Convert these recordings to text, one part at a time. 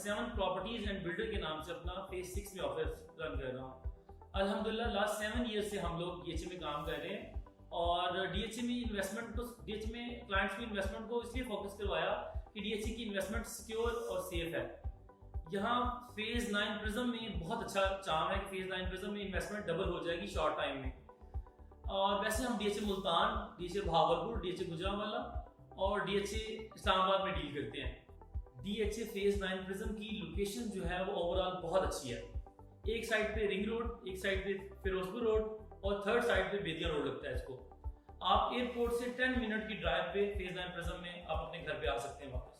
7 properties and builder के नाम से अपना फेज 6 में ऑफिस रन कर रहा हूँ। अल्हम्दुलिल्लाह लास्ट 7 ईयर से हम लोग डीएचए में काम कर रहे हैं और डीएचए में इन्वेस्टमेंट को डीएचए में क्लाइंट्स की इन्वेस्टमेंट को इसलिए फोकस करवाया कि डीएचए की इन्वेस्टमेंट सिक्योर और सेफ है। यहाँ फेज 9 प्रिज्म में बहुत अच्छा चार्म है कि फेज 9 प्रिज्म में इन्वेस्टमेंट डबल हो जाएगी शॉर्ट टाइम में। और वैसे हम DHA Multan, DHA Bahawalpur, DHA Gujranwala और डीएचए इस्लामाबाद में डील करते हैं। डीएचए फेज 9 प्रिज्म की लोकेशन जो है वो ओवरऑल बहुत अच्छी है। एक साइड पे रिंग रोड, एक साइड पे फिरोजपुर रोड और थर्ड साइड पे बेदिया रोड लगता है इसको। आप एयरपोर्ट से 10 मिनट की ड्राइव पे फेज 9 प्रिज्म में आप अपने घर पे आ सकते हैं वापस।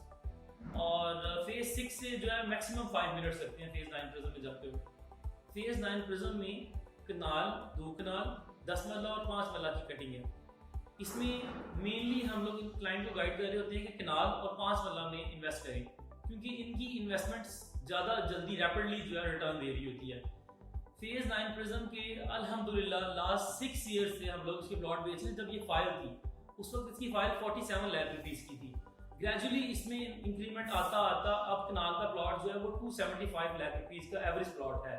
और फेज 6 से जो है मैक्सिमम 5 मिनट लगते हैं फेज 9 प्रिज्म में जाते हुए। फेज 9 प्रिज्म में कनाल, 2 कनाल, 10 मरला और 5 मरला की कटिंग है। इसमें मेनली हम लोग क्लाइंट को गाइड कर रहे होते हैं कि कनाल और 5 मरला में इन्वेस्ट करें, क्योंकि इनकी इन्वेस्टमेंट्स ज़्यादा जल्दी रैपिडली जो है रिटर्न दे रही होती है। फेज 9 प्रिज्म के अल्हम्दुलिल्लाह लास्ट 6 ईयर से हम लोग इसके प्लॉट बेच रहे हैं। जब ये फाइल थी उस वक्त इसकी फाइल 47 लाख रुपीज़ की थी। ग्रेजुअली इसमें इंक्रीमेंट आता आता अब कनाल का प्लॉट जो है वो 275 लाख रुपीज़ का एवरेज प्लॉट है।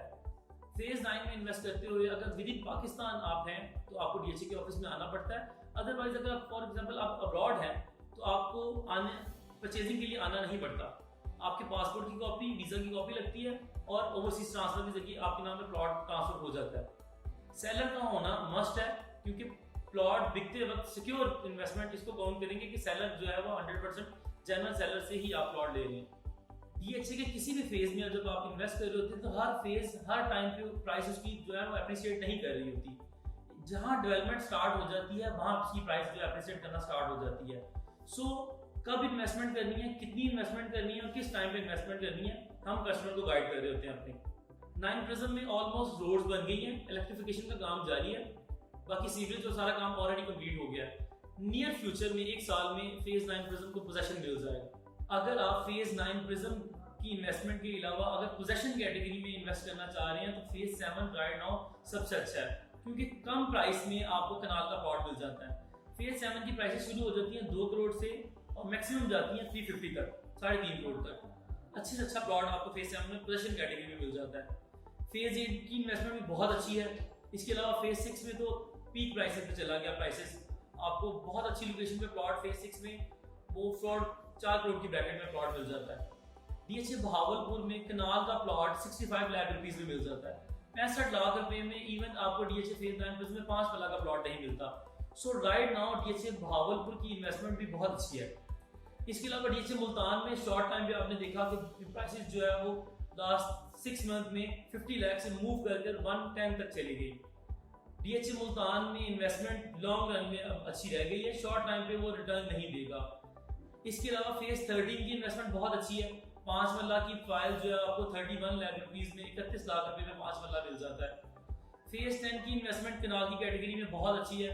फेज 9 में इन्वेस्ट करते हुए अगर विद इन पाकिस्तान आप हैं तो आपको डीएचए के ऑफिस में आना पड़ता है। अदरवाइज अगर आप फॉर एग्जांपल आप अब्रॉड हैं तो आपको आने परचेजिंग के लिए आना नहीं पड़ता। आपके पासपोर्ट की कॉपी, वीज़ा की कॉपी लगती है और ओवरसीज ट्रांसफर के जरिए आपके नाम पे प्लॉट ट्रांसफर हो जाता है। सेलर का होना मस्ट है, क्योंकि प्लॉट बिकते वक्त सिक्योर इन्वेस्टमेंट इसको काउंट करेंगे कि सेलर जो है वो 100% जेन्युइन सेलर से ही आप प्लॉट ले रहे हैं। डीएचए के किसी भी फेज में जब आप इन्वेस्ट कर रहे होते हैं तो हर फेज हर टाइम पे प्राइस उसकी जो है वो अप्रिशिएट नहीं कर रही होती। जहां डेवलपमेंट स्टार्ट हो जाती है वहां उसकी प्राइस जो है अप्रिशिएट करना स्टार्ट हो जाती है। सो कब इन्वेस्टमेंट करनी है, कितनी इन्वेस्टमेंट करनी है और किस टाइम पे इन्वेस्टमेंट करनी है, हम कस्टमर को गाइड कर रहे होते हैं अपने। 9 प्रिज्म में ऑलमोस्ट रोड्स बन गई हैं, इलेक्ट्रिफिकेशन का काम जारी है, बाकी सीवरेज और सारा काम ऑलरेडी कंप्लीट हो गया है। नियर फ्यूचर में 1 साल में फेज 9 प्रिज्म को पोजेशन मिल जाएगा। अगर आप फेज 9 प्रिज्म की इन्वेस्टमेंट के अलावा अगर पोजेशन कैटेगरी में इन्वेस्ट करना चाह रहे हैं तो फेज 7 राइट नाउ सबसे अच्छा है, क्योंकि कम प्राइस में आपको कनाल का प्लॉट मिल जाता है। फेज 7 की प्राइसेस शुरू हो जाती हैं 2 करोड़ से और मैक्सिमम जाती हैं 350 तक, 3.5 करोड़ तक। अच्छे से अच्छा प्लॉट आपको फेज 7 में पोजेशन कैटेगरी में मिल जाता है। फेज 8 की इन्वेस्टमेंट भी बहुत अच्छी है। इसके अलावा फेज 6 में तो पीक प्राइसेस पे चला गया प्राइसेस। आपको बहुत अच्छी लोकेशन पे प्लॉट फेज 6 में वो 4 करोड़ की ब्रैकेट में प्लॉट मिल जाता है। डीएचए भावलपुर में कनाल का प्लॉट 65 लाख रुपीस में मिल जाता है। 65 लाख रुपए में इवन आपको डीएचए फेज 9 प्रिज्म में 5 मरला का प्लॉट नहीं मिलता। सो राइट नाउ डीएचए भावलपुर की इन्वेस्टमेंट भी बहुत अच्छी है। इसके अलावा डीएचए मुल्तान में शॉर्ट टाइम पे आपने देखा कि प्राइसेस जो है वो लास्ट 6 मंथ में 50 लाख से मूव कर 110 तक चली गई। डीएचए मुल्तान में इन्वेस्टमेंट लॉन्ग रन में अब अच्छी रह गई है, शॉर्ट टाइम पे वो रिटर्न नहीं देगा। इसके अलावा फेज 13 की इन्वेस्टमेंट बहुत अच्छी है। 5 मरला की फाइल जो है आपको 31 लाख रुपीस में 31 लाख रुपए में 5 मरला मिल जाता है। फेज 10 की इन्वेस्टमेंट कनाल की कैटेगरी में बहुत अच्छी है।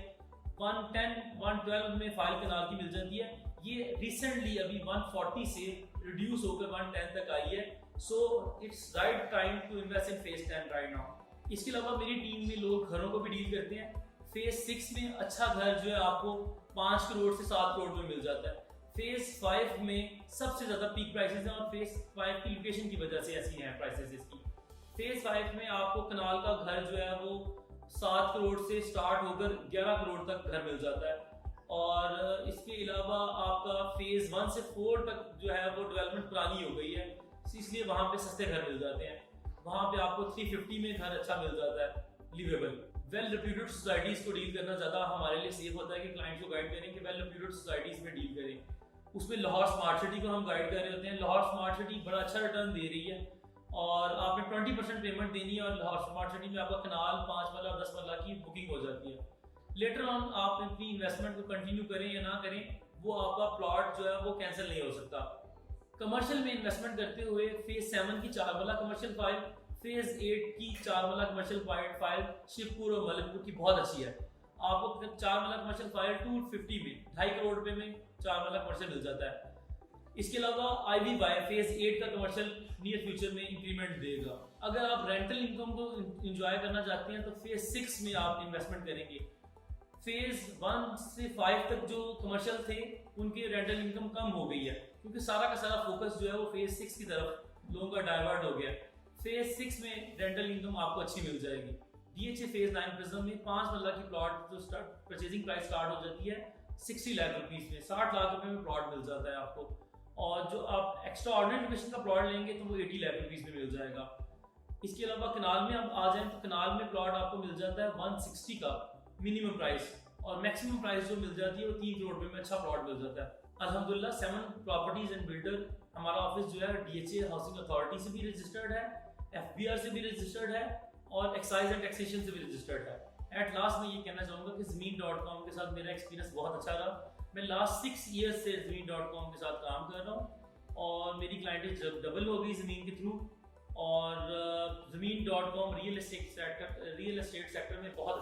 110, 112 में फाइल कनाल की मिल जाती है। ये रिसेंटली अभी 140 से रिड्यूस होकर 110 तक आई है। So it's right time to invest in phase 10 right now. इसके अलावा मेरी टीम में लोग घरों को भी डील करते हैं। फेज 6 में अच्छा घर जो है आपको 5 करोड़ से 7 करोड़ में मिल जाता है। फेज 5 में सबसे ज्यादा पीक प्राइसेस हैं और फेज 5 की लोकेशन की वजह से ऐसी हैं प्राइसेस इसकी। फेज 5 में आपको कनाल का घर जो है वो 7 करोड़ से स्टार्ट होकर 11 करोड़ तक घर मिल जाता है। और इसके अलावा आपका फेज 1 से 4 तक जो है वो डेवलपमेंट पुरानी हो गई है, इसलिए वहां पे सस्ते घर मिल जाते हैं। वहां पे आपको 350 में घर अच्छा मिल जाता है लिवेबल। वेल रेप्यूटेड सोसाइटीज को डील करना ज्यादा हमारे लिए सेफ होता है कि क्लाइंट्स को गाइड करें कि वेल रेप्यूटेड सोसाइटीज में डील करें। उसमें लाहौर स्मार्ट सिटी को हम गाइड कर रहे होते हैं। लाहौर स्मार्ट सिटी बड़ा अच्छा रिटर्न दे रही है और आपने 20% पेमेंट देनी है और लाहौर स्मार्ट सिटी में आपका कनाल 5 मरला 10 मरला की बुकिंग हो जाती है। लेटर ऑन आप अपनी इन्वेस्टमेंट को कंटिन्यू करें या ना करें, वो आपका प्लॉट जो है वो कैंसिल नहीं हो सकता। कमर्शियल में इन्वेस्टमेंट करते हुए फेज 7 की 4 मरला कमर्शियल फाइल, फेज 8 की 4 मरला कमर्शियल फाइल शिवपुर और मलिकपुर की बहुत अच्छी है। आपको 4 मरला कमर्शियल फाइल 250 में 2.5 करोड़ रुपए में 4 मरला कमर्शियल मिल जाता है। इसके अलावा IVY फेज 8 का कमर्शियल नियर फ्यूचर में इंक्रीमेंट देगा। अगर आप रेंटल इनकम को एंजॉय करना चाहते हैं तो फेज 6 में आप इन्वेस्टमेंट करेंगे। फेज 1 से 5 तक जो कमर्शियल थे उनकी रेंटल इनकम कम हो गई है, क्योंकि सारा का सारा फोकस जो है वो फेज 6 की तरफ लोगों का डाइवर्ट हो गया। फेज 6 में रेंटल इनकम आपको अच्छी मिल जाएगी। DHA फेज 9 प्रिज्म में 5 मरला की प्लॉट जो परचेजिंग प्राइस स्टार्ट हो जाती है 60 लाख रुपीस में, 60 लाख रुपए में प्लॉट मिल जाता है आपको। और जो आप एक्स्ट्रा ऑर्डिनरी लोकेशन का प्लॉट लेंगे तो वो 80 लाख रुपीस में मिल जाएगा। इसके अलावा कनाल में आप आ जाएं तो कनाल में प्लॉट आपको मिल जाता है 160 का मिनिमम प्राइस, और मैक्सिमम प्राइस जो मिल जाती है वो 3 करोड़ रुपए में अच्छा प्लॉट मिल जाता है। अल्हम्दुलिल्लाह 7 प्रॉपर्टीज एंड बिल्डर हमारा ऑफिस जो है DHA हाउसिंग अथॉरिटी से भी रजिस्टर्ड है, FBR से भी रजिस्टर्ड है और एक्साइज एंड टैक्सेशन से भी रजिस्टर्ड है। एट लास्ट मैं ये कहना चाहूँगा कि ज़मीन.com के साथ मेरा एक्सपीरियंस बहुत अच्छा रहा। मैं लास्ट 6 ईयर्स से ज़मीन.com के साथ काम कर रहा हूँ और मेरी क्लाइंटेज डबल हो गई ज़मीन के थ्रू। और ज़मीन.com रियल एस्टेट सेक्टर में बहुत